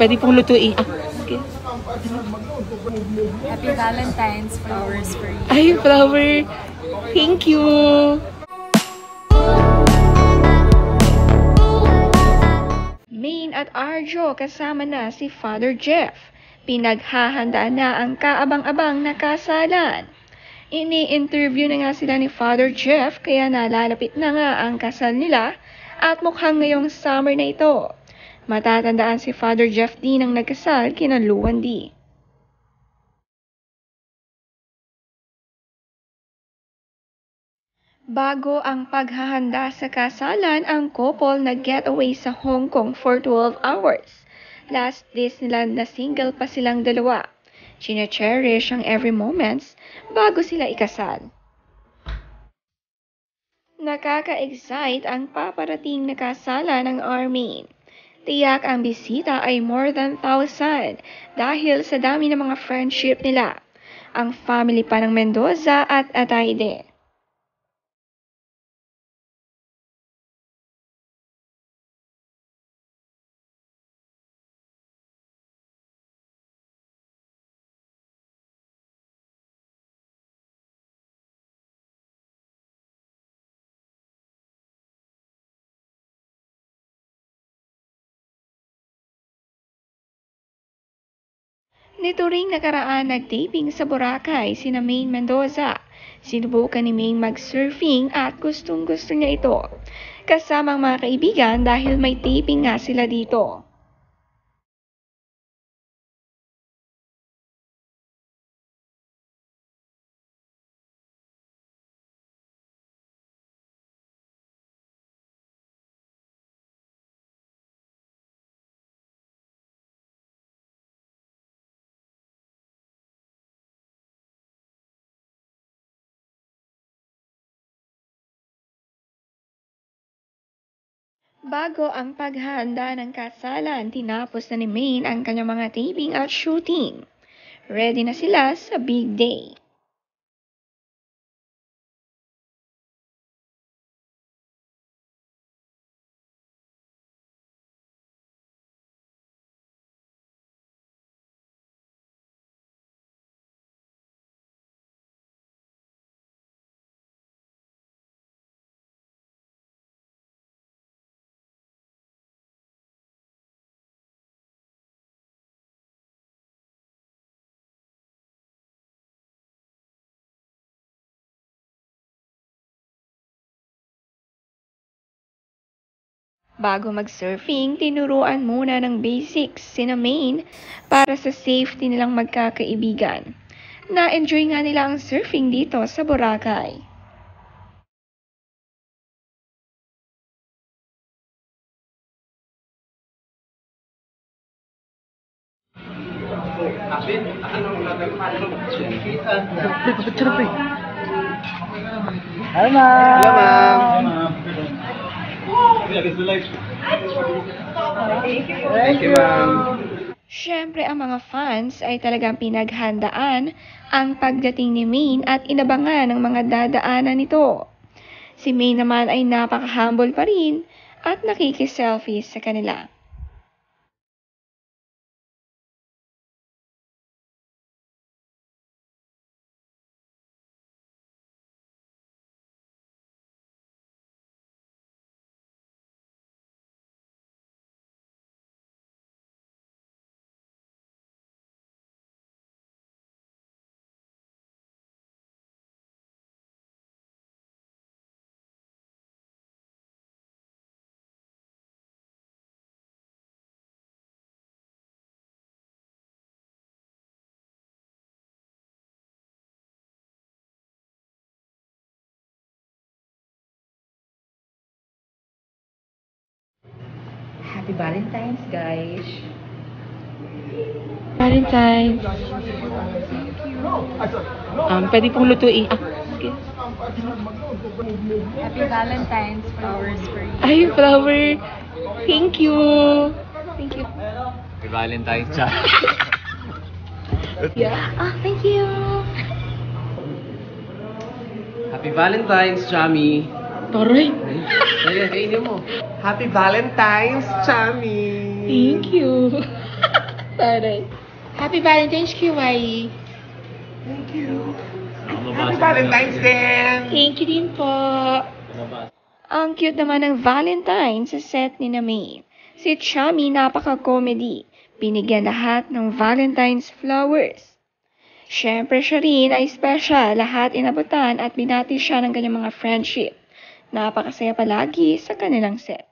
Pwede pong lutuin. Okay. Happy Valentine's, flowers for you. Ay, flower. Thank you. Maine at Arjo kasama na si Father Jeff. Pinaghahandaan na ang kaabang-abang na kasalan. Ini-interview na nga sila ni Father Jeff kaya nalalapit na nga ang kasal nila at mukhang ngayong summer na ito. Matatandaan si Father Jeff din ang nagkasal kina Luwandi. Bago ang paghahanda sa kasalan, ang couple nag-getaway sa Hong Kong for 12 hours. Last days nila na single pa silang dalawa. Chine-cherish ang every moments bago sila ikasal. Nakaka-excite ang paparating na kasalan ng Armin. Tiyak ang bisita ay more than 1,000 dahil sa dami ng mga friendship nila. Ang family pa ng Mendoza at Ataide. Nito ring nakaraan nag-taping sa Boracay sina Maine Mendoza. Sinubukan ni Maine mag-surfing at gustong-gusto niya ito. Kasamang mga kaibigan dahil may taping nga sila dito. Bago ang paghahanda ng kasalan, tinapos na ni Maine ang kanyang mga taping at shooting. Ready na sila sa big day. Bago mag-surfing, tinuruan muna ng basics sina Maine para sa safety nilang magkakaibigan. Na-enjoy nga nila ang surfing dito sa Boracay. Hello, ma'am. Hello, ma'am. Thank you, ma'am. Siyempre ang mga fans ay talagang pinaghandaan ang pagdating ni Maine at inabangan ang mga dadaanan nito. Si Maine naman ay napaka-humble pa rin at nakikiselfie sa kanila. Happy Valentine's, guys. Valentine's. Pwede pong lutuin. Okay. Happy Valentine's, flowers for you. Ay, flower. Thank you. Thank you. Happy Valentine's, cha. Yeah. Thank you. Happy Valentine's, Chami. Taray. Sige, kainin mo. Happy Valentine's, Chami! Thank you. Taray. Happy Valentine's, QY. Thank you. Mababasa Happy mo Valentine's lang. din! Thank you din po. Mababasa. Ang cute naman ng Valentine sa set ni na May. Si Chami napaka-comedy. Binigyan lahat ng Valentine's flowers. Siyempre siya rin ay special. Lahat inabutan at binati siya ng kanyang mga friendship. Napakasaya palagi sa kanilang set.